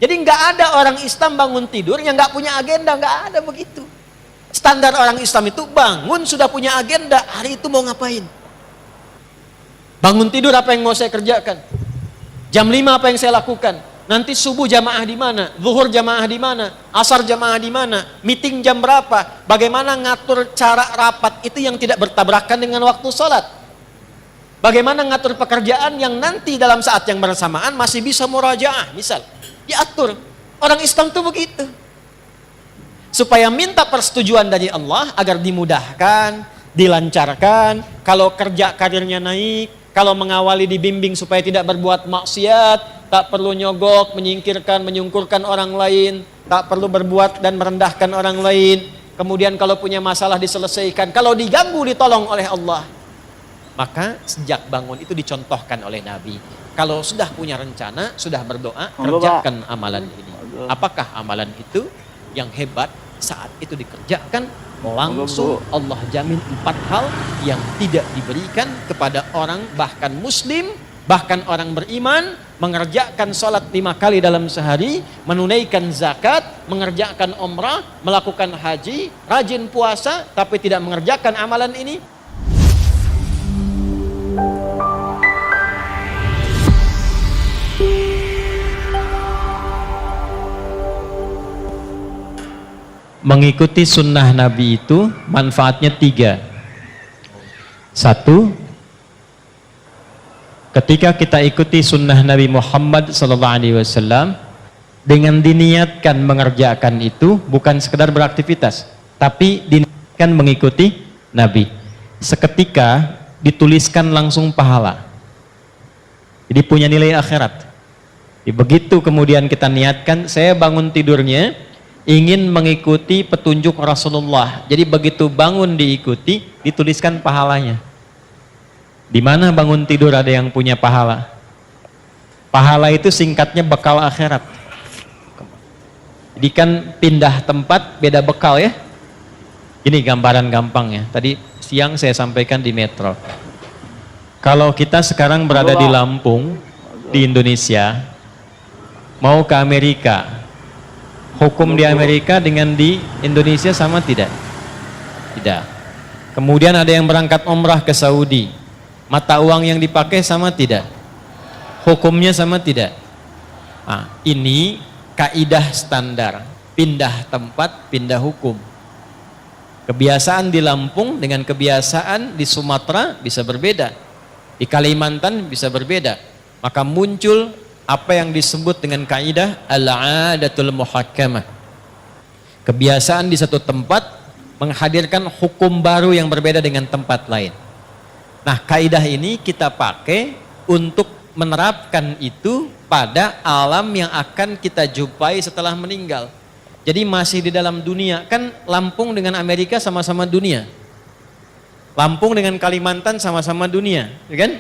Jadi nggak ada orang Islam bangun tidur yang nggak punya agenda, nggak ada begitu. Standar orang Islam itu bangun sudah punya agenda, hari itu mau ngapain. Bangun tidur apa yang mau saya kerjakan, jam 5 apa yang saya lakukan, nanti subuh jamaah di mana, zuhur jamaah di mana, asar jamaah di mana, meeting jam berapa, bagaimana ngatur cara rapat itu yang tidak bertabrakan dengan waktu sholat. Bagaimana ngatur pekerjaan yang nanti dalam saat yang bersamaan masih bisa murajaah, misal. Diatur. Orang Islam itu begitu. Supaya minta persetujuan dari Allah agar dimudahkan, dilancarkan, kalau kerja karirnya naik, kalau mengawali dibimbing supaya tidak berbuat maksiat, tak perlu nyogok, menyingkirkan, menyungkurkan orang lain, tak perlu berbuat dan merendahkan orang lain. Kemudian kalau punya masalah diselesaikan, kalau diganggu ditolong oleh Allah. Maka sejak bangun itu dicontohkan oleh Nabi. Kalau sudah punya rencana, sudah berdoa, kerjakan amalan ini. Apakah amalan itu yang hebat saat itu dikerjakan? Langsung Allah jamin 4 hal yang tidak diberikan kepada orang bahkan muslim, bahkan orang beriman, mengerjakan sholat 5 kali dalam sehari, menunaikan zakat, mengerjakan umrah, melakukan haji, rajin puasa, tapi tidak mengerjakan amalan ini. Mengikuti sunnah Nabi itu manfaatnya 3. 1, ketika kita ikuti sunnah Nabi Muhammad SAW dengan diniatkan mengerjakan itu bukan sekedar beraktivitas, tapi diniatkan mengikuti Nabi. Seketika dituliskan langsung pahala. Jadi punya nilai akhirat. Jadi begitu kemudian kita niatkan, saya bangun tidurnya ingin mengikuti petunjuk Rasulullah. Jadi begitu bangun diikuti, dituliskan pahalanya. Di mana bangun tidur ada yang punya pahala? Pahala itu singkatnya bekal akhirat. Jadi kan pindah tempat beda bekal ya. Ini gambaran gampang ya. Tadi siang saya sampaikan di Metro. Kalau kita sekarang berada di Lampung, di Indonesia, mau ke Amerika, hukum di Amerika dengan di Indonesia sama tidak? Tidak. Kemudian ada yang berangkat umrah ke Saudi, mata uang yang dipakai sama tidak? Hukumnya sama tidak? Nah, ini kaidah standar, pindah tempat, pindah hukum. Kebiasaan di Lampung dengan kebiasaan di Sumatera bisa berbeda, di Kalimantan bisa berbeda. Maka muncul apa yang disebut dengan kaidah al-'adatul muhakkamah. Kebiasaan di satu tempat menghadirkan hukum baru yang berbeda dengan tempat lain. Nah, kaidah ini kita pakai untuk menerapkan itu pada alam yang akan kita jumpai setelah meninggal. Jadi masih di dalam dunia, kan Lampung dengan Amerika sama-sama dunia. Lampung dengan Kalimantan sama-sama dunia, ya kan?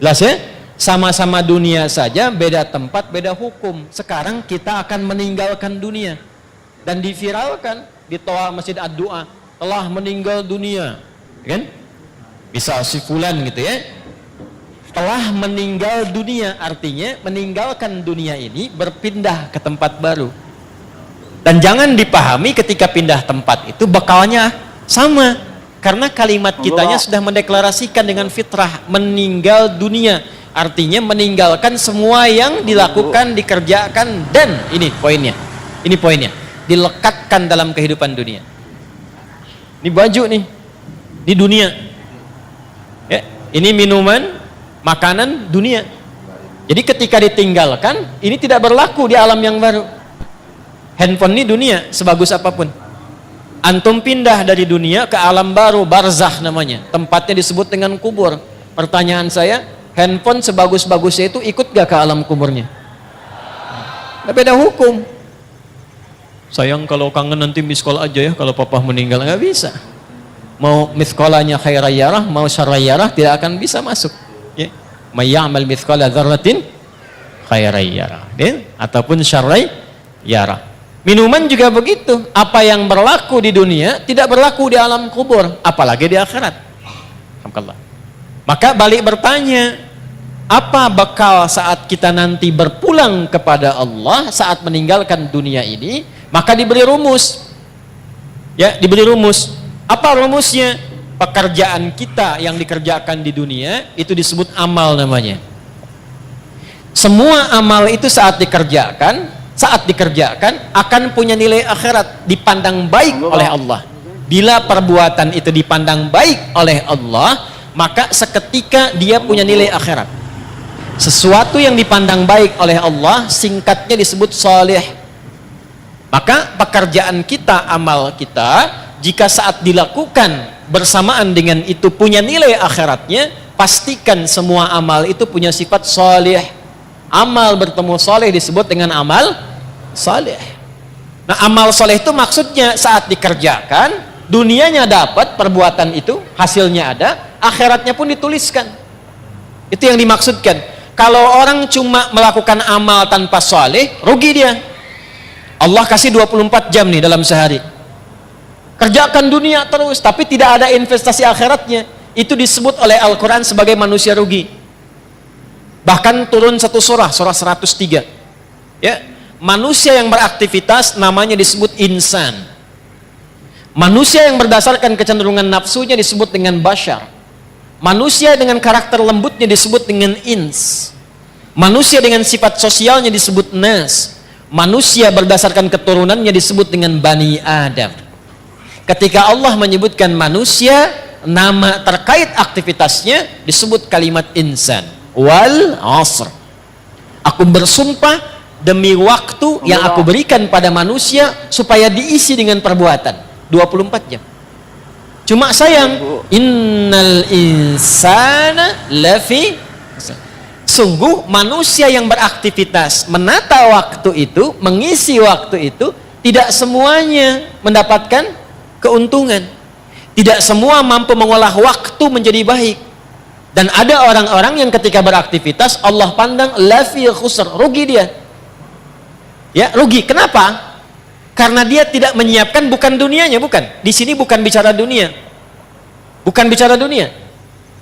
Jelas ya? Sama-sama dunia saja, beda tempat, beda hukum. Sekarang kita akan meninggalkan dunia dan diviralkan di toa Masjid Ad-Du'a, telah meninggal dunia, kan? Bisa si fulan gitu ya. Telah meninggal dunia artinya meninggalkan dunia ini, berpindah ke tempat baru. Dan jangan dipahami ketika pindah tempat itu bekalnya sama, karena kalimat kitanya sudah mendeklarasikan dengan fitrah meninggal dunia. Artinya meninggalkan semua yang dilakukan, dikerjakan, dan ini poinnya, dilekatkan dalam kehidupan dunia. Ini baju nih, di dunia. Ya, ini minuman, makanan dunia. Jadi ketika ditinggalkan, ini tidak berlaku di alam yang baru. Handphone ini dunia, sebagus apapun. Antum pindah dari dunia ke alam baru, barzakh namanya. Tempatnya disebut dengan kubur. Pertanyaan saya, handphone sebagus-bagusnya itu ikut gak ke alam kuburnya? Gak beda hukum. Sayang kalau kangen nanti miskol aja ya kalau papa meninggal. Gak bisa. Mau miskolanya khairayyarah, mau syarrayyarah tidak akan bisa masuk. Ya. Mayya'mal miskola dzarratin khairayyarah. Ataupun syarrayyarah. Minuman juga begitu. Apa yang berlaku di dunia tidak berlaku di alam kubur, apalagi di akhirat. Alhamdulillah. Maka balik bertanya, apa bekal saat kita nanti berpulang kepada Allah saat meninggalkan dunia ini, maka diberi rumus. Ya, diberi rumus. Apa rumusnya? Pekerjaan kita yang dikerjakan di dunia itu disebut amal namanya. Semua amal itu saat dikerjakan akan punya nilai akhirat, dipandang baik oleh Allah. Bila perbuatan itu dipandang baik oleh Allah, maka seketika dia punya nilai akhirat. Sesuatu yang dipandang baik oleh Allah singkatnya disebut salih. Maka pekerjaan kita, amal kita, jika saat dilakukan bersamaan dengan itu punya nilai akhiratnya, pastikan semua amal itu punya sifat salih. Amal bertemu salih disebut dengan amal salih. Nah, amal salih itu maksudnya saat dikerjakan, dunianya dapat perbuatan itu, hasilnya ada, akhiratnya pun dituliskan. Itu yang dimaksudkan. Kalau orang cuma melakukan amal tanpa salih, rugi dia. Allah kasih 24 jam nih dalam sehari. Kerjakan dunia terus, tapi tidak ada investasi akhiratnya. Itu disebut oleh Al-Quran sebagai manusia rugi. Bahkan turun satu surah 103. Ya, manusia yang beraktivitas namanya disebut insan. Manusia yang berdasarkan kecenderungan nafsunya disebut dengan bashar. Manusia dengan karakter lembutnya disebut dengan ins. Manusia dengan sifat sosialnya disebut nas. Manusia berdasarkan keturunannya disebut dengan bani Adam. Ketika Allah menyebutkan manusia, nama terkait aktivitasnya disebut kalimat insan. Wal asr. Aku bersumpah demi waktu yang aku berikan pada manusia supaya diisi dengan perbuatan 24 jam. Cuma sayang, innal insana lafi, sungguh manusia yang beraktivitas menata waktu itu, mengisi waktu itu, tidak semuanya mendapatkan keuntungan. Tidak semua mampu mengolah waktu menjadi baik. Dan ada orang-orang yang ketika beraktivitas Allah pandang lafi khusr, rugi dia. Ya, rugi. Kenapa? Karena dia tidak menyiapkan, bukan dunianya, bukan. Di sini bukan bicara dunia. Bukan bicara dunia.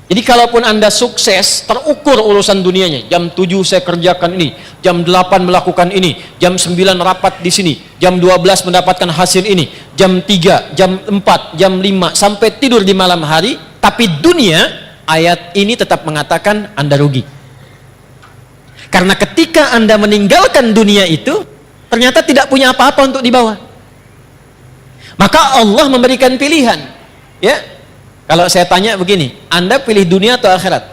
Jadi kalaupun Anda sukses, terukur urusan dunianya. Jam 7 saya kerjakan ini, jam 8 melakukan ini, jam 9 rapat di sini, jam 12 mendapatkan hasil ini, jam 3, jam 4, jam 5, sampai tidur di malam hari. Tapi dunia, ayat ini tetap mengatakan Anda rugi. Karena ketika Anda meninggalkan dunia itu, ternyata tidak punya apa-apa untuk dibawa. Maka Allah memberikan pilihan. Ya, kalau saya tanya begini, Anda pilih dunia atau akhirat?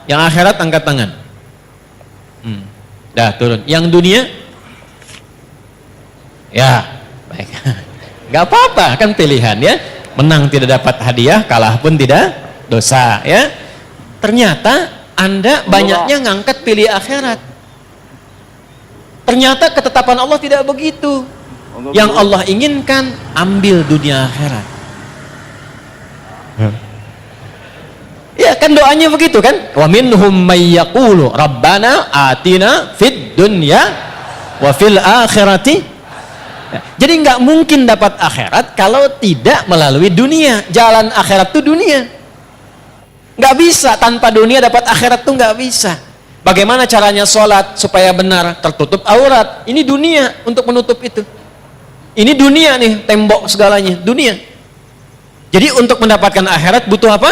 Yang akhirat angkat tangan. Dah turun. Yang dunia? Ya, baik. Gak apa-apa, kan pilihan ya. Menang tidak dapat hadiah, kalah pun tidak dosa ya. Ternyata Anda banyaknya ngangkat pilih akhirat. Ternyata ketetapan Allah tidak begitu. Yang Allah inginkan, ambil dunia akhirat. Ya kan doanya begitu kan? Wa minhum may yaqulu rabbana atina fid dunya wa fil akhirati. Jadi nggak mungkin dapat akhirat kalau tidak melalui dunia. Jalan akhirat itu dunia. Nggak bisa, tanpa dunia dapat akhirat tuh nggak bisa. Bagaimana caranya sholat supaya benar? Tertutup aurat. Ini dunia untuk menutup itu. Ini dunia nih, tembok segalanya. Dunia. Jadi untuk mendapatkan akhirat butuh apa?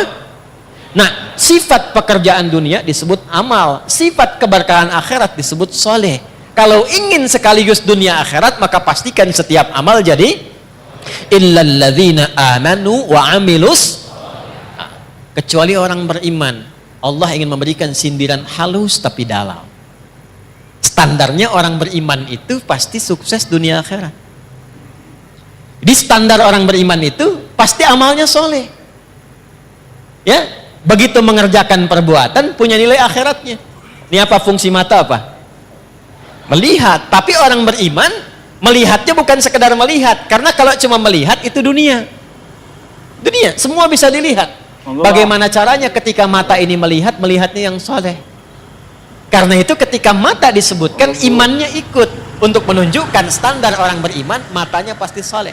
Nah, sifat pekerjaan dunia disebut amal. Sifat keberkahan akhirat disebut soleh. Kalau ingin sekaligus dunia akhirat, maka pastikan setiap amal jadi illalladzina amanu wa amilus. Kecuali orang beriman. Allah ingin memberikan sindiran halus tapi dalam. Standarnya orang beriman itu pasti sukses dunia akhirat. Di standar orang beriman itu pasti amalnya soleh. Ya, begitu mengerjakan perbuatan punya nilai akhiratnya. Ini apa fungsi mata apa? Melihat. Tapi orang beriman melihatnya bukan sekedar melihat, karena kalau cuma melihat itu dunia. Dunia, semua bisa dilihat. Bagaimana caranya ketika mata ini melihat, melihatnya yang soleh. Karena itu ketika mata disebutkan, imannya ikut. Untuk menunjukkan standar orang beriman, matanya pasti soleh.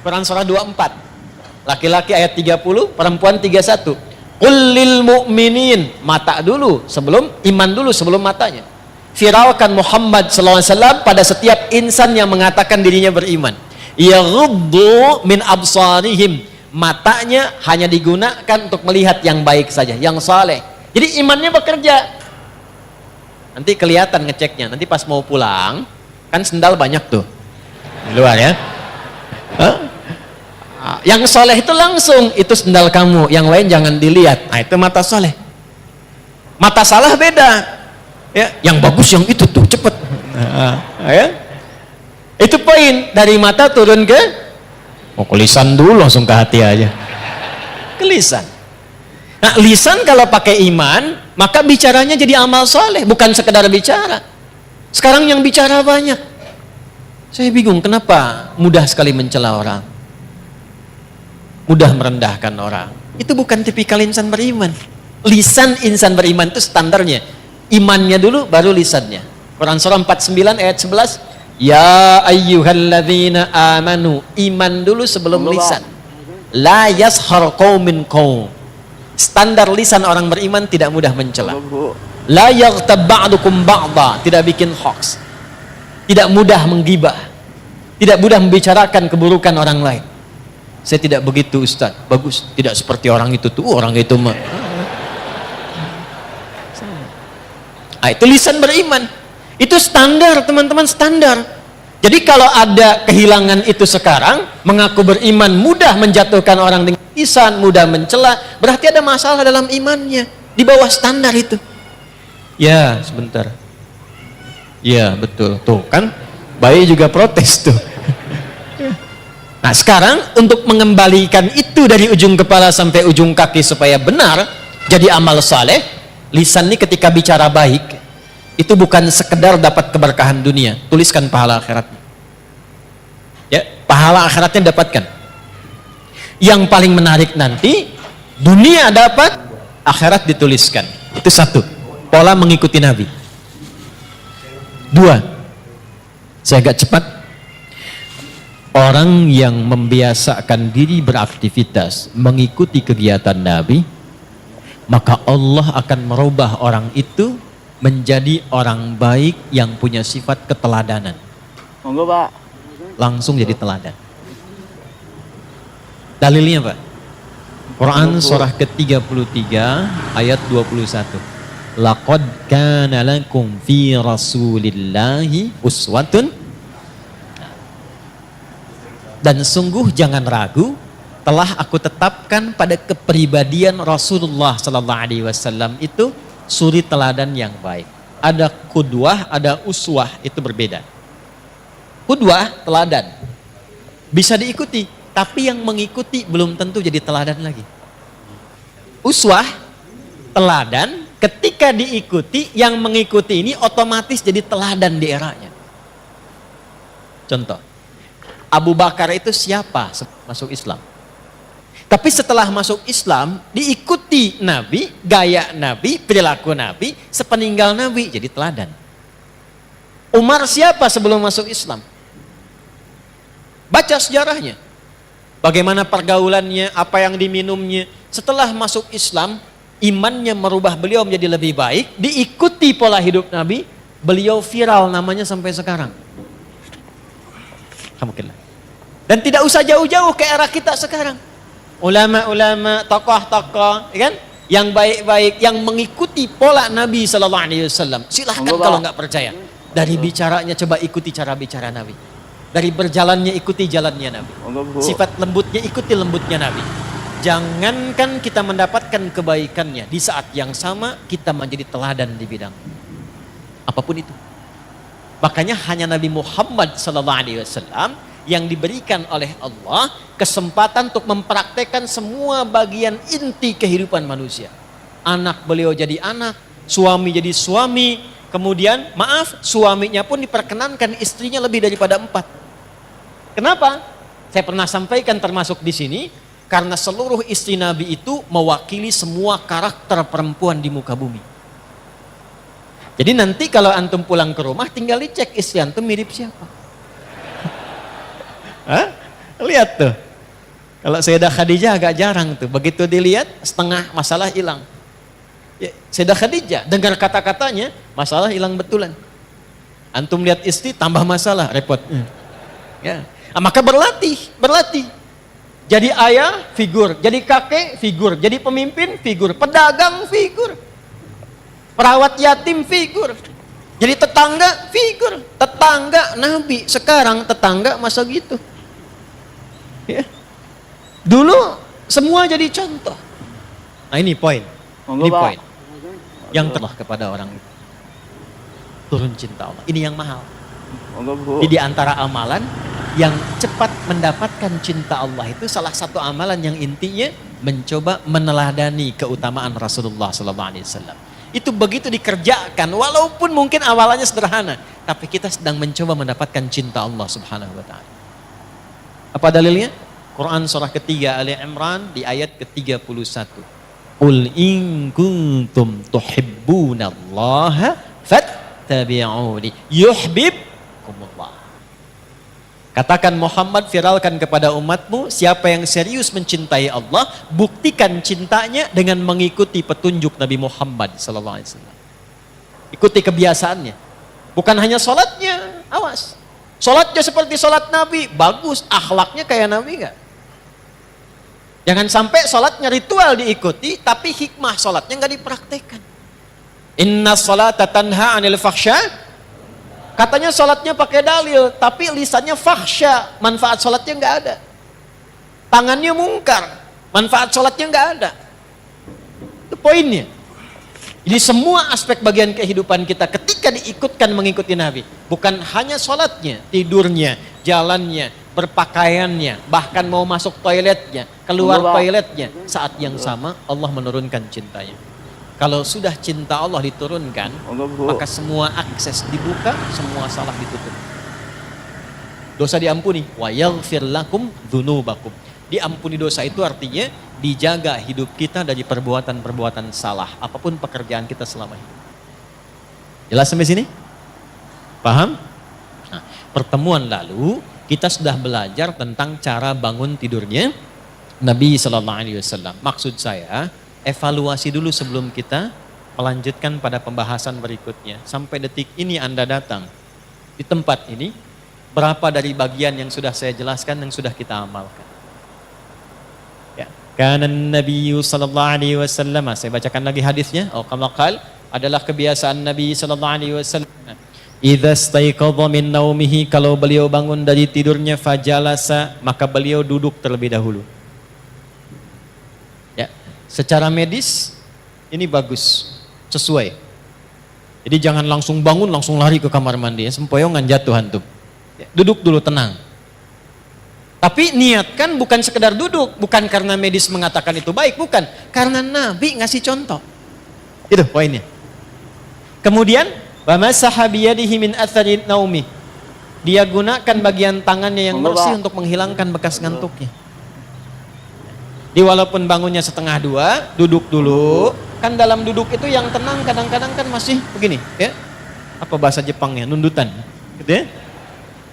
Quran surah 24. Laki-laki ayat 30, perempuan 31. Qul lil mu'minin, mata dulu sebelum iman dulu sebelum matanya. Viralkan Muhammad SAW pada setiap insan yang mengatakan dirinya beriman. Yaghuddu min absarihim, matanya hanya digunakan untuk melihat yang baik saja, yang saleh. Jadi imannya bekerja. Nanti kelihatan ngeceknya. Nanti pas mau pulang, kan sendal banyak tuh di luar ya. Yang soleh itu langsung, itu sendal kamu, yang lain jangan dilihat. Nah itu mata soleh. Mata salah beda ya, yang bagus yang itu tuh cepet ya. Itu poin, dari mata turun ke lisan dulu, langsung ke hati aja, ke lisan. Nah lisan kalau pakai iman, maka bicaranya jadi amal soleh, bukan sekedar bicara. Sekarang yang bicara banyak. Saya bingung kenapa mudah sekali mencela orang, mudah merendahkan orang. Itu bukan tipikal insan beriman. Lisan insan beriman itu standarnya, imannya dulu baru lisannya. Quran surah 49 ayat 11, ya ayyuhalladzina amanu, iman dulu sebelum lisan. La yashar qaumin qaum, standar lisan orang beriman tidak mudah mencela. La yaghtab ba'dukum ba'da, tidak bikin hoax, tidak mudah menggibah, tidak mudah membicarakan keburukan orang lain. Saya tidak begitu Ustaz, bagus, tidak seperti orang itu tuh, orang itu mah. Itu lisan beriman. Itu standar teman-teman, standar. Jadi kalau ada kehilangan itu sekarang, mengaku beriman mudah menjatuhkan orang dengan lisan, mudah mencela, berarti ada masalah dalam imannya, di bawah standar itu. Ya sebentar, ya betul, tuh kan bayi juga protes tuh. Nah sekarang untuk mengembalikan itu dari ujung kepala sampai ujung kaki supaya benar jadi amal saleh, lisan ini ketika bicara baik itu bukan sekedar dapat keberkahan dunia, tuliskan pahala akhiratnya. Ya, pahala akhiratnya dapatkan. Yang paling menarik nanti, dunia dapat, akhirat dituliskan. Itu satu, pola mengikuti Nabi. Dua, saya agak cepat. Orang yang membiasakan diri beraktivitas mengikuti kegiatan Nabi, maka Allah akan merubah orang itu menjadi orang baik yang punya sifat keteladanan. Monggo Pak. Langsung jadi teladan. Dalilnya Pak, Quran surah ke-33 ayat 21. Laqad kana lakum fi rasulillahi uswatun, dan sungguh jangan ragu, telah aku tetapkan pada kepribadian Rasulullah sallallahu alaihi wasallam itu suri teladan yang baik. Ada qudwah, ada uswah, itu berbeda. Qudwah teladan bisa diikuti, tapi yang mengikuti belum tentu jadi teladan lagi. Uswah teladan, ketika diikuti, yang mengikuti ini otomatis jadi teladan di eranya. Contoh, Abu Bakar itu siapa masuk Islam? Tapi setelah masuk Islam, diikuti Nabi, gaya Nabi, perilaku Nabi, sepeninggal Nabi, jadi teladan. Umar siapa sebelum masuk Islam? Baca sejarahnya. Bagaimana pergaulannya, apa yang diminumnya. Setelah masuk Islam, imannya merubah beliau menjadi lebih baik, diikuti pola hidup Nabi, beliau viral namanya sampai sekarang. Alhamdulillah. Dan tidak usah jauh-jauh ke era kita sekarang. Ulama-ulama, tokoh-tokoh, kan? Yang baik-baik, yang mengikuti pola Nabi Sallallahu Alaihi Wasallam. Silahkan kalau nggak percaya. Dari bicaranya coba ikuti cara bicara Nabi. Dari berjalannya ikuti jalannya Nabi. Sifat lembutnya ikuti lembutnya Nabi. Jangankan kita mendapatkan kebaikannya, di saat yang sama kita menjadi teladan di bidang apapun itu. Makanya hanya Nabi Muhammad Sallallahu Alaihi Wasallam yang diberikan oleh Allah kesempatan untuk mempraktekkan semua bagian inti kehidupan manusia. Anak beliau jadi anak, suami jadi suami, kemudian suaminya pun diperkenankan istrinya lebih daripada 4. Kenapa? Saya pernah sampaikan termasuk di sini, karena seluruh istri Nabi itu mewakili semua karakter perempuan di muka bumi. Jadi nanti kalau antum pulang ke rumah tinggal dicek istri antum mirip siapa. Hah? Lihat tuh. Kalau Sayyidah Khadijah agak jarang tuh. Begitu dilihat, setengah masalah hilang. Ya, Sayyidah Khadijah, dengar kata-katanya, masalah hilang betulan. Antum lihat istri, tambah masalah, repot. Ya. Maka berlatih. Jadi ayah, figur. Jadi kakek, figur. Jadi pemimpin, figur. Pedagang, figur. Perawat yatim, figur. Jadi tetangga, figur. Tetangga, Nabi. Sekarang tetangga masa gitu. Ya. Dulu semua jadi contoh. Nah ini poin. Ini poin. Yang telah kepada orang itu. Turun cinta Allah. Ini yang mahal. Jadi di antara amalan yang cepat mendapatkan cinta Allah itu salah satu amalan yang intinya mencoba meneladani keutamaan Rasulullah SAW. Itu begitu dikerjakan walaupun mungkin awalannya sederhana, tapi kita sedang mencoba mendapatkan cinta Allah Subhanahu wa taala. Apa dalilnya? Quran surah ketiga Ali Imran di ayat ke-31. Qul in kuntum tuhibbunallaha fattabi'uni yuhibbukumullah. Katakan Muhammad, viralkan kepada umatmu, siapa yang serius mencintai Allah, buktikan cintanya dengan mengikuti petunjuk Nabi Muhammad SAW. Ikuti kebiasaannya. Bukan hanya sholatnya, awas. Sholatnya seperti sholat Nabi, bagus. Akhlaknya kayak Nabi enggak? Jangan sampai sholatnya ritual diikuti, tapi hikmah sholatnya enggak dipraktekkan. Inna sholata tanha anil fakhsya. Katanya sholatnya pakai dalil, tapi lisannya fakhsya, manfaat sholatnya enggak ada. Tangannya mungkar, manfaat sholatnya enggak ada. Itu poinnya. Jadi semua aspek bagian kehidupan kita ketika diikutkan mengikuti Nabi, bukan hanya sholatnya, tidurnya, jalannya, berpakaiannya, bahkan mau masuk toiletnya, keluar toiletnya, saat yang sama Allah menurunkan cintanya. Kalau sudah cinta Allah diturunkan, maka semua akses dibuka, semua salah ditutup. Dosa diampuni, wa yaghfir lakum dzunubakum. Diampuni dosa itu artinya dijaga hidup kita dari perbuatan-perbuatan salah, apapun pekerjaan kita selama hidup. Jelas sampai sini? Paham? Nah, pertemuan lalu kita sudah belajar tentang cara bangun tidurnya Nabi SAW. Maksud saya, evaluasi dulu sebelum kita melanjutkan pada pembahasan berikutnya. Sampai detik ini Anda datang di tempat ini, berapa dari bagian yang sudah saya jelaskan yang sudah kita amalkan? Ya, karena Nabi SAW, saya bacakan lagi hadisnya. Kama qala, adalah kebiasaan Nabi SAW. Idza staiqadha min naumihi, kalau beliau bangun dari tidurnya, fajalasa, maka beliau duduk terlebih dahulu. Ya, secara medis ini bagus, sesuai. Jadi jangan langsung bangun langsung lari ke kamar mandi, ya, sempoyongan jatuh antum. Ya, duduk dulu tenang. Tapi niatkan bukan sekedar duduk, bukan karena medis mengatakan itu baik, bukan, karena Nabi ngasih contoh. Itu poinnya. Kemudian Bamasaha biyadihi min athari naumi. Dia gunakan bagian tangannya yang bersih untuk menghilangkan bekas ngantuknya. Di walaupun bangunnya setengah dua, duduk dulu. Kan dalam duduk itu yang tenang kadang-kadang kan masih begini, ya. Apa bahasa Jepangnya? Nundutan. Gitu ya.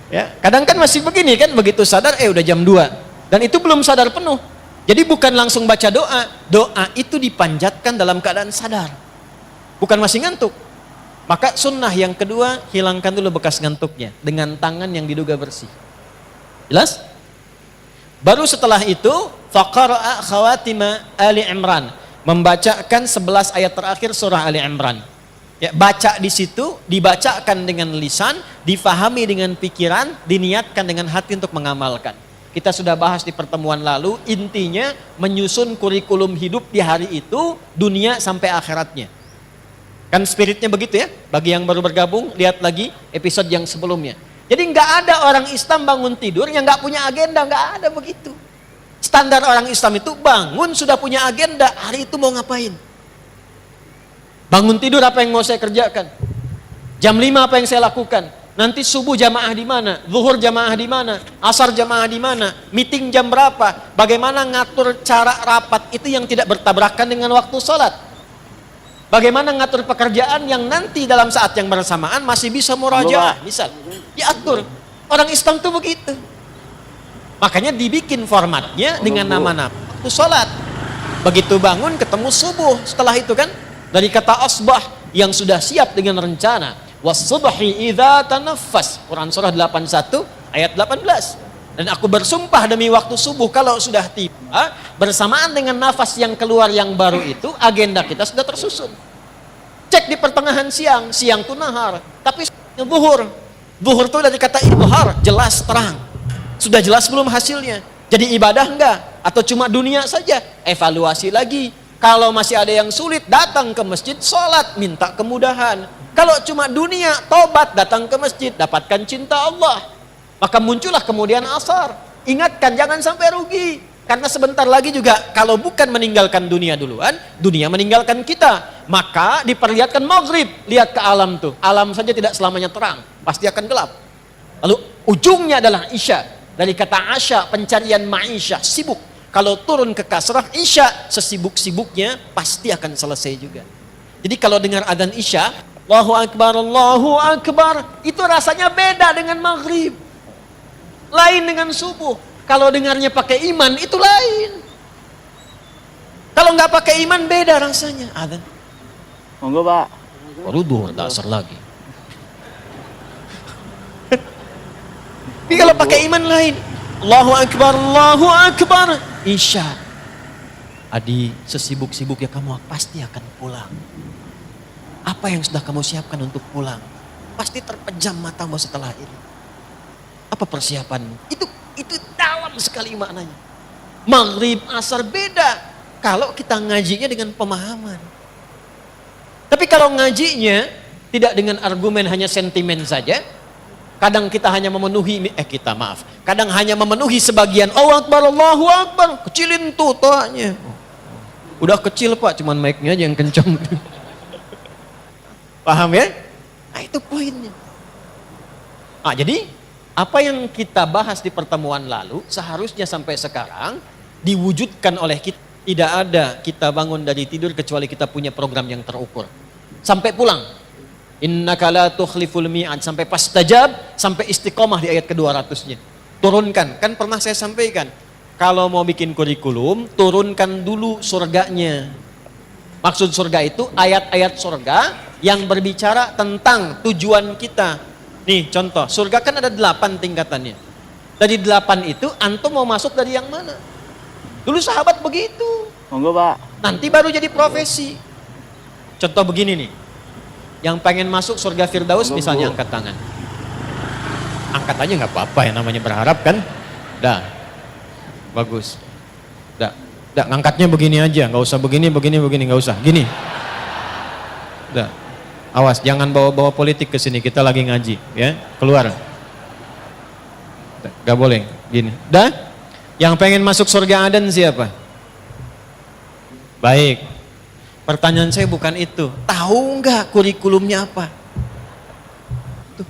Ya, kadang kan masih begini kan, begitu sadar udah jam 2. Dan itu belum sadar penuh. Jadi bukan langsung baca doa. Doa itu dipanjatkan dalam keadaan sadar. Bukan masih ngantuk. Maka sunnah yang kedua, hilangkan dulu bekas ngantuknya dengan tangan yang diduga bersih. Jelas? Baru setelah itu, faqara'a khawatima Ali Imran, membacakan 11 ayat terakhir surah Ali Imran. Ya, baca di situ, dibacakan dengan lisan, difahami dengan pikiran, diniatkan dengan hati untuk mengamalkan. Kita sudah bahas di pertemuan lalu, intinya menyusun kurikulum hidup di hari itu, dunia sampai akhiratnya. Kan spiritnya begitu ya, bagi yang baru bergabung, lihat lagi episode yang sebelumnya. Jadi nggak ada orang Islam bangun tidur yang nggak punya agenda, nggak ada begitu. Standar orang Islam itu bangun sudah punya agenda, hari itu mau ngapain. Bangun tidur apa yang mau saya kerjakan, jam 5 apa yang saya lakukan, nanti subuh jamaah di mana, zuhur jamaah di mana, asar jamaah di mana, meeting jam berapa, bagaimana ngatur cara rapat itu yang tidak bertabrakan dengan waktu sholat. Bagaimana ngatur pekerjaan yang nanti dalam saat yang bersamaan masih bisa murajaah, misal diatur. Orang Islam tuh begitu. Makanya dibikin formatnya dengan nama-nama waktu sholat. Begitu bangun ketemu subuh. Setelah itu kan dari kata asbah yang sudah siap dengan rencana. Was-subhi idza tanaffas. Quran surah 81 ayat 18. Dan aku bersumpah demi waktu subuh kalau sudah tiba, bersamaan dengan nafas yang keluar yang baru itu, agenda kita sudah tersusun. Cek di pertengahan siang, siang itu nahar, tapi zuhur. Zuhur itu dari kata ibhar, jelas terang. Sudah jelas belum hasilnya? Jadi ibadah enggak? Atau cuma dunia saja? Evaluasi lagi. Kalau masih ada yang sulit, datang ke masjid, sholat, minta kemudahan. Kalau cuma dunia, tobat, datang ke masjid, dapatkan cinta Allah. Maka muncullah kemudian asar. Ingatkan, jangan sampai rugi. Karena sebentar lagi juga, kalau bukan meninggalkan dunia duluan, dunia meninggalkan kita. Maka diperlihatkan maghrib. Lihat ke alam tuh. Alam saja tidak selamanya terang. Pasti akan gelap. Lalu ujungnya adalah isya. Dari kata asya, pencarian ma'isyah, sibuk. Kalau turun ke kasrah, isya, sesibuk-sibuknya pasti akan selesai juga. Jadi kalau dengar adzan isya, Allahu Akbar, Allahu Akbar, itu rasanya beda dengan maghrib. Lain dengan subuh. Kalau dengarnya pakai iman, itu lain. Kalau nggak pakai iman, beda rasanya. Adzan. Monggo, Pak. Baru duhur, tak asar lagi. Tapi kalau pakai iman lain. Allahu Akbar, Allahu Akbar. Isya. Adi, sesibuk-sibuk ya kamu pasti akan pulang. Apa yang sudah kamu siapkan untuk pulang? Pasti terpejam matamu setelah ini. Apa persiapanmu? Itu dalam sekali maknanya. Maghrib, asar beda. Kalau kita ngajinya dengan pemahaman. Tapi kalau ngajinya tidak dengan argumen hanya sentimen saja. Kadang kita hanya memenuhi, kadang hanya memenuhi sebagian. Allahu Akbar, Allahu Akbar. Kecilin tuh toanya. Udah kecil Pak, cuman mic-nya aja yang kencang. Paham ya? Nah itu poinnya. Jadi apa yang kita bahas di pertemuan lalu seharusnya sampai sekarang diwujudkan oleh kita. Tidak ada kita bangun dari tidur kecuali kita punya program yang terukur. Sampai pulang. Innaka la tukhliful mi'ad. Sampai pastajab, sampai istiqomah di ayat ke-200-nya. Turunkan. Kan pernah saya sampaikan. Kalau mau bikin kurikulum, turunkan dulu surganya. Maksud surga itu ayat-ayat surga yang berbicara tentang tujuan kita. Nih contoh, surga kan ada 8 tingkatannya. Dari 8 itu, antum mau masuk dari yang mana? Dulu sahabat begitu. Monggo, Pak. Nanti baru jadi profesi. Contoh begini nih. Yang pengen masuk surga Firdaus misalnya angkat tangan. Angkat aja nggak apa-apa ya namanya berharap kan. Dah. Bagus. Dah ngangkatnya begini aja, nggak usah begini, nggak usah. Gini. Dah. Awas, jangan bawa-bawa politik ke sini. Kita lagi ngaji, ya. Keluar. Gak boleh, gini. Dah? Yang pengen masuk surga Aden siapa? Baik. Pertanyaan saya bukan itu. Tahu nggak kurikulumnya apa? Tuh.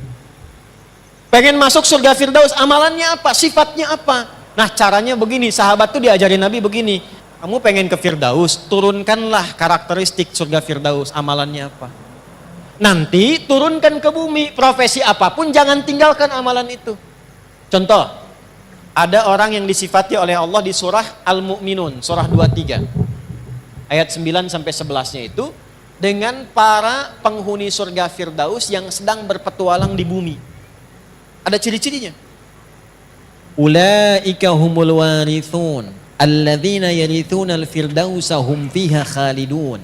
Pengen masuk surga Firdaus, amalannya apa? Sifatnya apa? Nah, caranya begini. Sahabat tuh diajarin Nabi begini. Kamu pengen ke Firdaus, turunkanlah karakteristik surga Firdaus, amalannya apa? Nanti turunkan ke bumi, profesi apapun jangan tinggalkan amalan itu. Contoh, ada orang yang disifati oleh Allah di surah Al-Mu'minun, surah 23. Ayat 9 sampai 11-nya itu dengan para penghuni surga Firdaus yang sedang berpetualang di bumi. Ada ciri-cirinya. Ulaika humul warithun alladzina yarithuna al-firdausa hum fiha khalidun.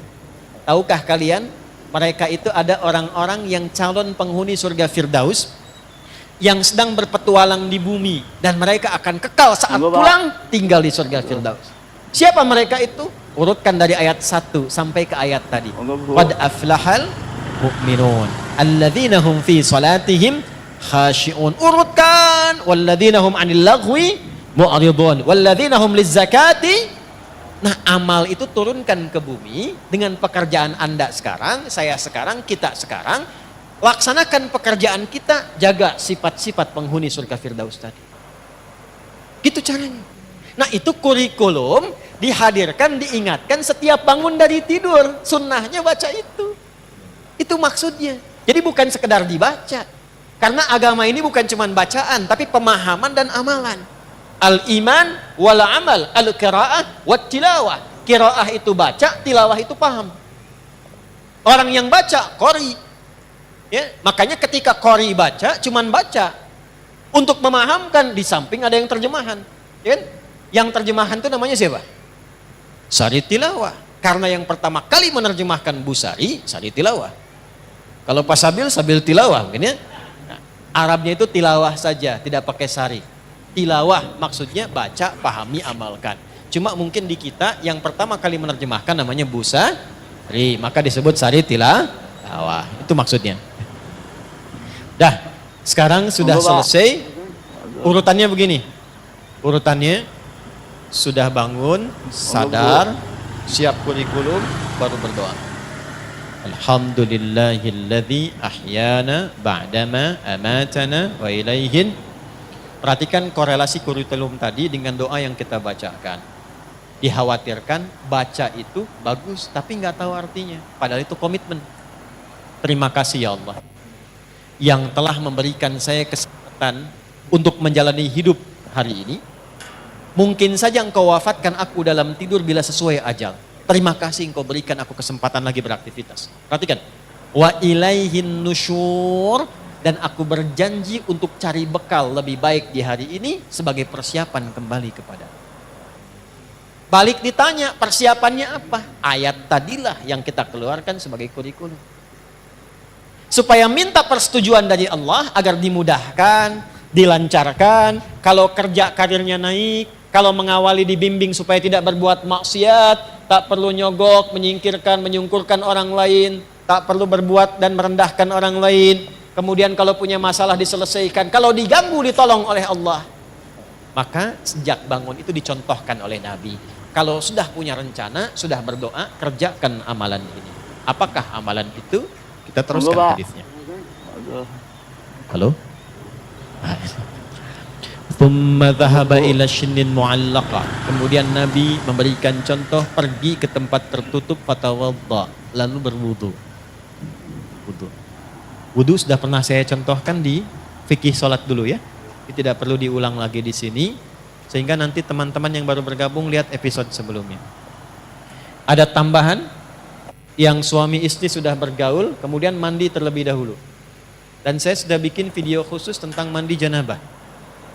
Tahukah kalian? Mereka itu ada orang-orang yang calon penghuni surga Firdaus yang sedang berpetualang di bumi dan mereka akan kekal saat pulang tinggal di surga Firdaus. Siapa mereka itu? Urutkan dari ayat 1 sampai ke ayat tadi. Qad aflahal mu'minun alladzina hum fi salatihim khashi'un. Urutkan walladzina hum 'anil laghwi mu'ridun walladzina hum lizzakati. Nah, amal itu turunkan ke bumi dengan pekerjaan Anda sekarang, saya sekarang, kita sekarang. Laksanakan pekerjaan kita, jaga sifat-sifat penghuni surga Firdaus tadi. Gitu caranya. Nah, itu kurikulum dihadirkan, diingatkan setiap bangun dari tidur. Sunnahnya baca itu. Itu maksudnya. Jadi bukan sekedar dibaca. Karena agama ini bukan cuma bacaan, tapi pemahaman dan amalan. Al-iman wal amal, al-qiraah wat tilawah. Qiraah itu baca, tilawah itu paham. Orang yang baca qori. Ya, makanya ketika qori baca, cuman baca. Untuk memahamkan di samping ada yang terjemahan. Ya kan? Yang terjemahan itu namanya siapa? Sari tilawah. Karena yang pertama kali menerjemahkan Busari, Sari tilawah. Kalau Pak Sabil, Sabil tilawah mungkin ya. Nah, Arabnya itu tilawah saja, tidak pakai sari. Tilawah maksudnya baca, pahami, amalkan. Cuma mungkin di kita yang pertama kali menerjemahkan namanya Busari, maka disebut Sari tilawah. Itu maksudnya. Dah, sekarang sudah selesai. Urutannya begini. Urutannya sudah bangun, sadar, siap kurikulum, baru berdoa. Alhamdulillahilladzi ahyana ba'dama amatana wa ilaihin. Perhatikan korelasi kurikulum tadi dengan doa yang kita bacakan. Dikhawatirkan baca itu bagus tapi nggak tahu artinya. Padahal itu komitmen. Terima kasih ya Allah yang telah memberikan saya kesempatan untuk menjalani hidup hari ini. Mungkin saja engkau wafatkan aku dalam tidur bila sesuai ajal. Terima kasih engkau berikan aku kesempatan lagi beraktivitas. Perhatikan. Wa ilaihin nusyur, dan aku berjanji untuk cari bekal lebih baik di hari ini sebagai persiapan kembali kepada. Balik ditanya, persiapannya apa? Ayat tadilah yang kita keluarkan sebagai kurikulum. Supaya minta persetujuan dari Allah agar dimudahkan, dilancarkan, kalau kerja karirnya naik, kalau mengawali dibimbing supaya tidak berbuat maksiat, tak perlu nyogok, menyingkirkan, menyungkurkan orang lain, tak perlu berbuat dan merendahkan orang lain. Kemudian kalau punya masalah diselesaikan, kalau diganggu ditolong oleh Allah. Maka sejak bangun itu dicontohkan oleh Nabi. Kalau sudah punya rencana, sudah berdoa, kerjakan amalan ini. Apakah amalan itu? Kita teruskan hadisnya. Halo? Thumma dhahaba ila shinnin mu'allaqa. Kemudian Nabi memberikan contoh pergi ke tempat tertutup fatawadda, lalu berwudu. Wudu sudah pernah saya contohkan di fikih salat dulu ya. Ini tidak perlu diulang lagi di sini sehingga nanti teman-teman yang baru bergabung lihat episode sebelumnya. Ada tambahan yang suami istri sudah bergaul kemudian mandi terlebih dahulu. Dan saya sudah bikin video khusus tentang mandi janabah.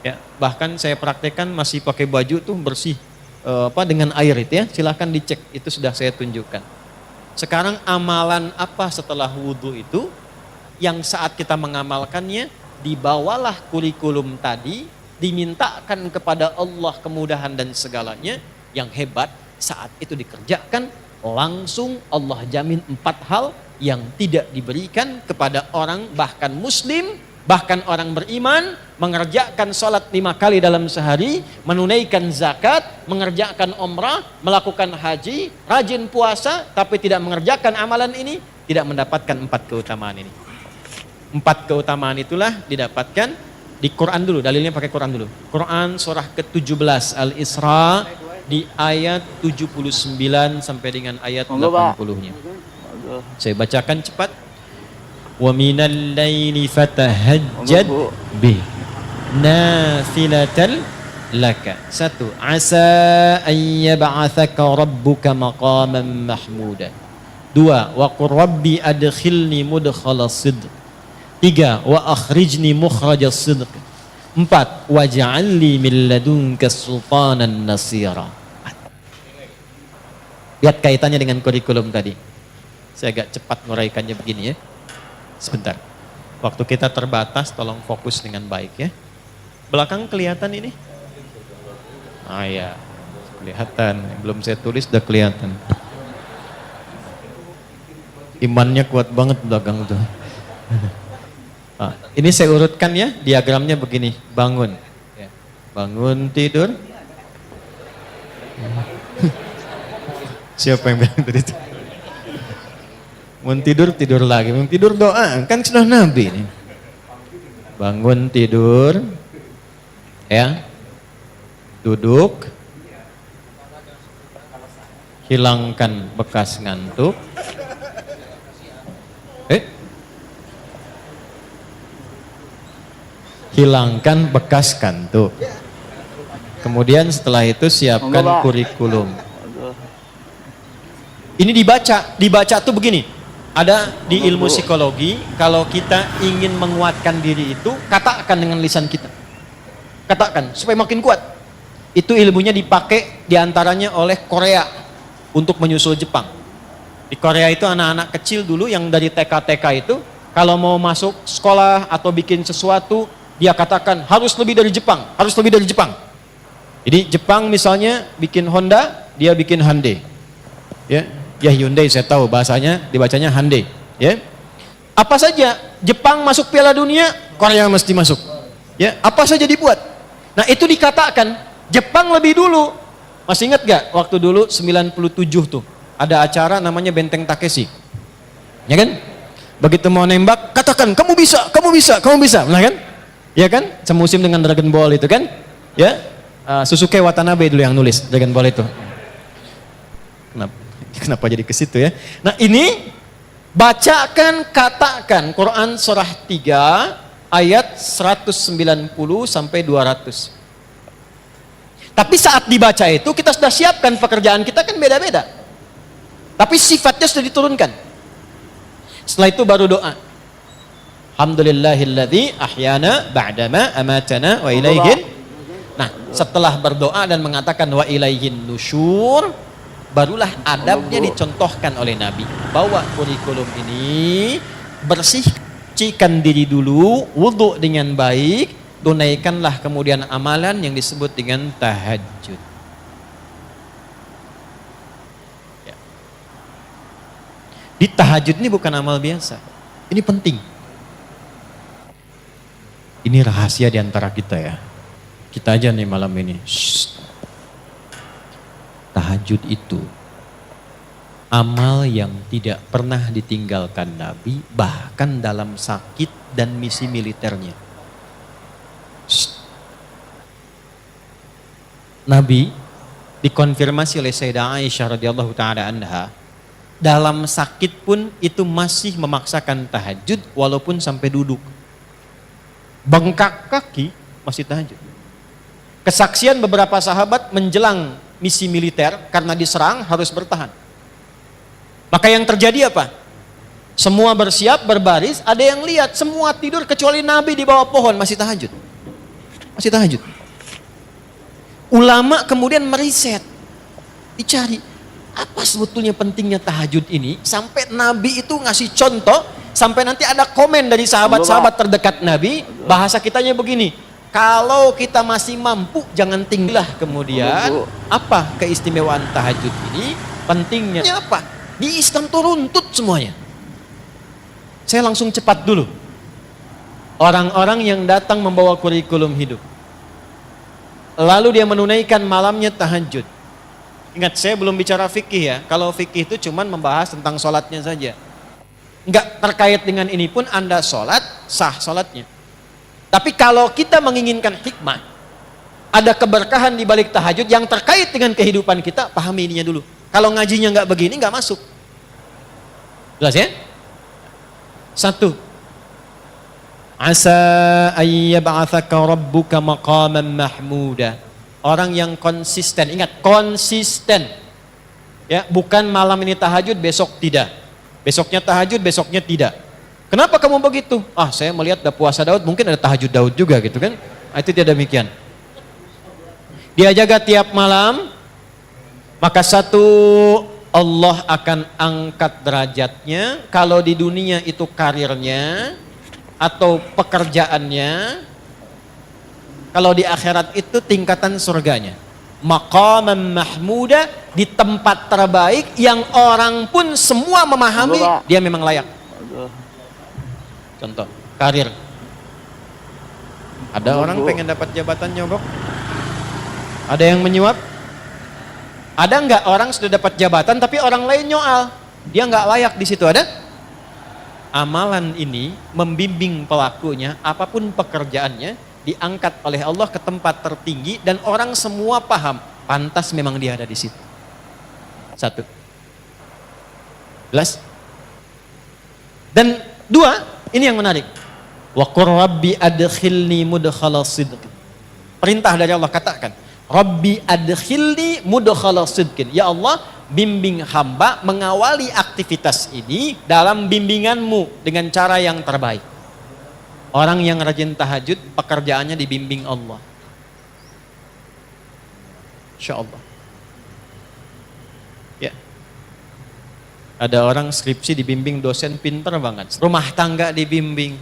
Ya, bahkan saya praktekkan masih pakai baju tuh bersih dengan air itu ya. Silahkan dicek, itu sudah saya tunjukkan. Sekarang amalan apa setelah wudhu itu yang saat kita mengamalkannya dibawalah kurikulum tadi, dimintakan kepada Allah kemudahan dan segalanya. Yang hebat saat itu dikerjakan langsung Allah jamin 4 hal yang tidak diberikan kepada orang bahkan muslim, bahkan orang beriman, mengerjakan sholat 5 kali dalam sehari, menunaikan zakat, mengerjakan umrah, melakukan haji, rajin puasa, tapi tidak mengerjakan amalan ini, tidak mendapatkan 4 keutamaan ini. 4 keutamaan itulah didapatkan di Quran dulu, dalilnya pakai Quran dulu. Quran surah ke-17 Al-Isra di ayat 79 sampai dengan ayat 80-nya. Saya bacakan cepat. Wa minal laili fatahajjad bi nafilatan laka. 1. Asa an yab'athaka rabbuka maqaman mahmuda. 2. Wa qur rabbi adkhilni mudkhala sidq. 3. Wa akhrijni mukhraja sidq. 4. Waj'alni min ladunka sultanan nasira. Lihat kaitannya dengan kurikulum tadi. Saya agak cepat nguraikannya begini ya. Sebentar. Waktu kita terbatas, tolong fokus dengan baik ya. Belakang kelihatan ini? Ah ya, kelihatan. Belum saya tulis udah kelihatan. Imannya kuat banget belakang tuh. Nah, ini saya urutkan ya, diagramnya begini. Bangun. Bangun tidur. Siapa yang bilang tadi itu? Mau tidur, tidur lagi. Mau tidur doa. Kan sudah Nabi ini. Bangun tidur. Ya. Duduk. Hilangkan bekas ngantuk. Hilangkan bekas kantuk. Kemudian setelah itu siapkan Monggo, Pak. kurikulum. Aduh. Ini dibaca tuh begini. Ada di ilmu psikologi, kalau kita ingin menguatkan diri itu, katakan dengan lisan kita. Katakan supaya makin kuat. Itu ilmunya dipakai diantaranya oleh Korea untuk menyusul Jepang. Di Korea itu anak-anak kecil dulu yang dari TK-TK itu, kalau mau masuk sekolah atau bikin sesuatu, dia katakan harus lebih dari Jepang, harus lebih dari Jepang. Jadi Jepang misalnya bikin Honda, dia bikin Hyundai. Ya Hyundai saya tahu bahasanya dibacanya Hyundai. Ya. Apa saja Jepang masuk Piala Dunia, Korea mesti masuk. Ya, apa saja dibuat. Nah itu dikatakan Jepang lebih dulu. Masih ingat gak waktu dulu 97 tuh ada acara namanya Benteng Takeshi. Ya kan? Begitu mau nembak katakan kamu bisa, kamu bisa, kamu bisa. Nah kan? Ya kan? Semusim dengan Dragon Ball itu kan? Ya. Susuke Watanabe dulu yang nulis Dragon Ball itu. Kenapa jadi ke situ ya? Nah ini bacakan, katakan Quran surah 3 ayat 190 sampai 200. Tapi saat dibaca itu kita sudah siapkan pekerjaan kita kan beda-beda. Tapi sifatnya sudah diturunkan. Setelah itu baru doa. Alhamdulillahilladzi ahyana ba'dama amatana wa ilaihin. Nah, setelah berdoa dan mengatakan wa ilaihin nusyur, barulah adabnya dicontohkan oleh Nabi. Bawa kurikulum ini, bersihkan diri dulu, wudhu dengan baik, tunaikanlah kemudian amalan yang disebut dengan tahajud. Ya. Di tahajud ini bukan amal biasa, ini penting. Ini rahasia di antara kita ya. Kita aja nih malam ini. Shh. Tahajud itu amal yang tidak pernah ditinggalkan Nabi, bahkan dalam sakit dan misi militernya. Nabi dikonfirmasi oleh Sayyidah Aisyah radhiyallahu taala anha, dalam sakit pun itu masih memaksakan tahajud walaupun sampai duduk. Bengkak kaki masih tahajud. Kesaksian beberapa sahabat menjelang misi militer karena diserang harus bertahan. Maka yang terjadi apa? Semua bersiap, berbaris, ada yang lihat semua tidur kecuali Nabi di bawah pohon masih tahajud. Masih tahajud. Ulama kemudian meriset, dicari apa sebetulnya pentingnya tahajud ini sampai Nabi itu ngasih contoh, sampai nanti ada komen dari sahabat-sahabat terdekat Nabi, bahasa kitanya begini. Kalau kita masih mampu, jangan tinggallah kemudian. Apa keistimewaan tahajud ini? Pentingnya apa? Di Islam tuh runtut semuanya. Saya langsung cepat dulu. Orang-orang yang datang membawa kurikulum hidup. Lalu dia menunaikan malamnya tahajud. Ingat, saya belum bicara fikih ya. Kalau fikih itu cuman membahas tentang sholatnya saja. Enggak terkait dengan ini pun Anda sholat, sah sholatnya. Tapi kalau kita menginginkan hikmah, ada keberkahan di balik tahajud yang terkait dengan kehidupan kita, pahami ininya dulu. Kalau ngajinya nggak begini, nggak masuk. Jelas ya? 1. Asa ayyab'atsaka rabbuka maqaman mahmuda. Orang yang konsisten, ingat konsisten. Ya, bukan malam ini tahajud, besok tidak. Besoknya tahajud, besoknya tidak. Kenapa kamu begitu? Saya melihat ada puasa Daud, mungkin ada tahajud Daud juga gitu kan. Itu tidak demikian. Dia jaga tiap malam, maka 1, Allah akan angkat derajatnya. Kalau di dunia itu karirnya atau pekerjaannya, kalau di akhirat itu tingkatan surganya. Maqaman mahmuda, di tempat terbaik yang orang pun semua memahami dia memang layak. Contoh, karir. Ada orang pengen dapat jabatan nyogok? Ada yang menyuap? Ada nggak orang sudah dapat jabatan tapi orang lain nyoal? Dia nggak layak di situ, ada? Amalan ini membimbing pelakunya, apapun pekerjaannya, diangkat oleh Allah ke tempat tertinggi dan orang semua paham, pantas memang dia ada di situ. 1. Jelas? Dan 2, ini yang menarik. Wa qur rabbi adkhilni mudkhala sidq. Perintah dari Allah, katakan, Rabbi adkhilni mudkhala sidqin. Ya Allah, bimbing hamba mengawali aktivitas ini dalam bimbinganmu dengan cara yang terbaik. Orang yang rajin tahajud, pekerjaannya dibimbing Allah. Insya Allah. Ya. Ada orang skripsi dibimbing dosen pinter banget. Rumah tangga dibimbing.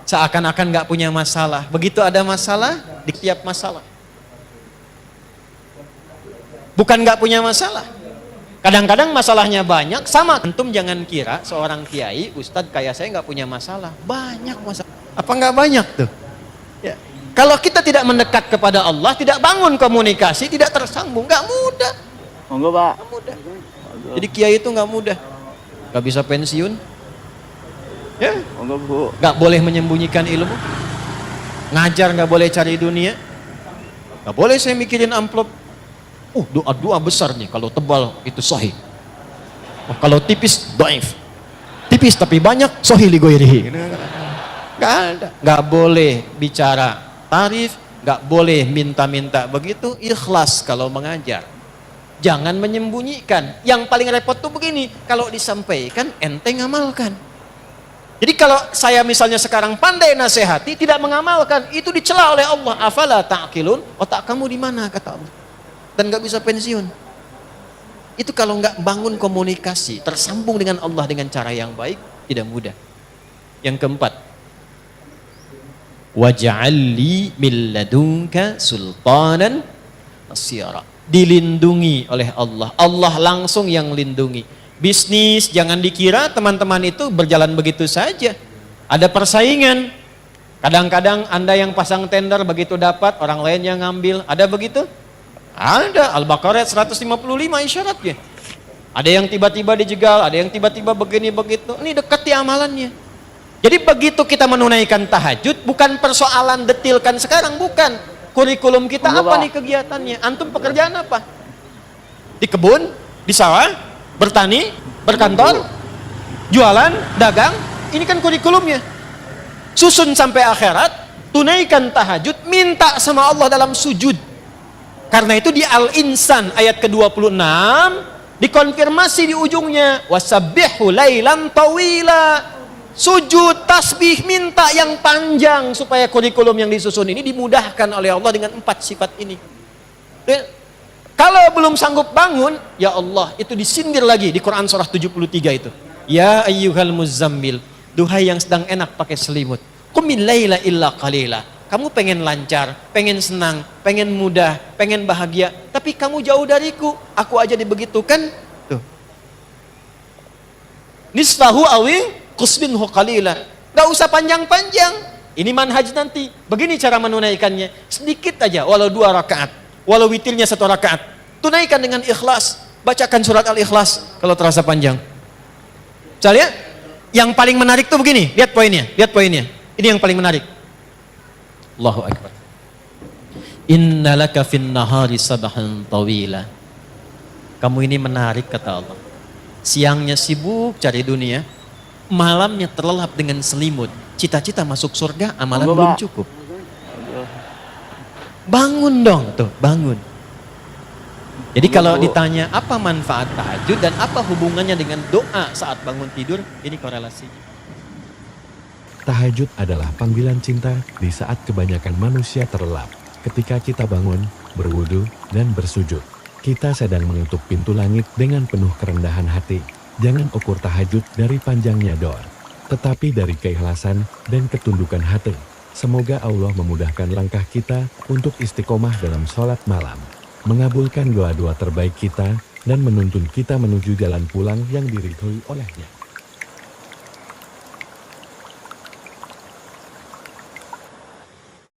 Seakan-akan gak punya masalah. Begitu ada masalah, di tiap masalah. Bukan gak punya masalah. Kadang-kadang masalahnya banyak, sama. Antum jangan kira seorang kiai, ustadz kayak saya gak punya masalah. Banyak masalah. Apa gak banyak tuh? Ya. Kalau kita tidak mendekat kepada Allah, tidak bangun komunikasi, tidak tersambung, gak mudah. Monggo, Pak. Gak mudah. Jadi kiai itu gak mudah. Gak bisa pensiun. Ya. Monggo, Bu. Gak boleh menyembunyikan ilmu. Ngajar gak boleh cari dunia. Gak boleh saya mikirin amplop. Doa-doa besar nih, kalau tebal itu sahih. Kalau tipis, dhaif. Tipis tapi banyak, sahih li ghairihi. Gak ada. Gak boleh bicara tarif, gak boleh minta-minta begitu, ikhlas kalau mengajar. Jangan menyembunyikan. Yang paling repot tuh begini, kalau disampaikan ente ngamalkan. Jadi kalau saya misalnya sekarang pandai nasihati, tidak mengamalkan, itu dicela oleh Allah. Afala ta'qilun? Otak kamu di mana kata Allah? Dan gak bisa pensiun. Itu kalau gak bangun komunikasi, tersambung dengan Allah dengan cara yang baik, tidak mudah. Yang keempat, waj'alli min ladunka sultanan nasira. Dilindungi oleh Allah. Allah langsung yang lindungi. Bisnis jangan dikira teman-teman itu berjalan begitu saja. Ada persaingan. Kadang-kadang Anda yang pasang tender begitu dapat, orang lain yang ngambil. Ada begitu? Ada. Al-Baqarah 155 isyaratnya. Ada yang tiba-tiba dijegal, ada yang tiba-tiba begini begitu. Ini dekati amalannya. Jadi begitu kita menunaikan tahajud, bukan persoalan detilkan sekarang, bukan. Kurikulum kita apa nih kegiatannya? Antum pekerjaan apa? Di kebun, di sawah, bertani, berkantor, jualan, dagang. Ini kan kurikulumnya. Susun sampai akhirat, tunaikan tahajud, minta sama Allah dalam sujud. Karena itu di Al-Insan ayat ke-26 dikonfirmasi di ujungnya, wasabbihu lailan tawila. Sujud, tasbih, minta yang panjang supaya kurikulum yang disusun ini dimudahkan oleh Allah dengan 4 sifat ini. Kalau belum sanggup bangun, ya Allah, itu disindir lagi di Quran surah 73 itu. Ya ayyuhal muzammil, duhai yang sedang enak pakai selimut. Qumil laila illa qalila. Kamu pengen lancar, pengen senang, pengen mudah, pengen bahagia, tapi kamu jauh dariku. Aku aja dibegitukan. Tuh. Nisfahu awi kusbinhu qalila. Gak usah panjang-panjang. Ini manhaj nanti. Begini cara menunaikannya. Sedikit aja, walau 2 rakaat. Walau witirnya 1 rakaat. Tunaikan dengan ikhlas. Bacakan surat Al-Ikhlas kalau terasa panjang. Misalnya, yang paling menarik tuh begini. Lihat poinnya, lihat poinnya. Ini yang paling menarik. Allahu Akbar. Inna laka fin nahari sabahan tawila. Kamu ini menarik kata Allah. Siangnya sibuk cari dunia, malamnya terlelap dengan selimut. Cita-cita masuk surga, amalan belum cukup. Bangun dong, tuh bangun. Jadi kalau ditanya apa manfaat tahajud dan apa hubungannya dengan doa saat bangun tidur, ini korelasinya. Tahajud adalah panggilan cinta di saat kebanyakan manusia terlelap. Ketika kita bangun, berwudu, dan bersujud, kita sedang mengetuk pintu langit dengan penuh kerendahan hati. Jangan ukur tahajud dari panjangnya doa, tetapi dari keikhlasan dan ketundukan hati. Semoga Allah memudahkan langkah kita untuk istiqomah dalam sholat malam, mengabulkan doa-doa terbaik kita, dan menuntun kita menuju jalan pulang yang diridhoi olehnya.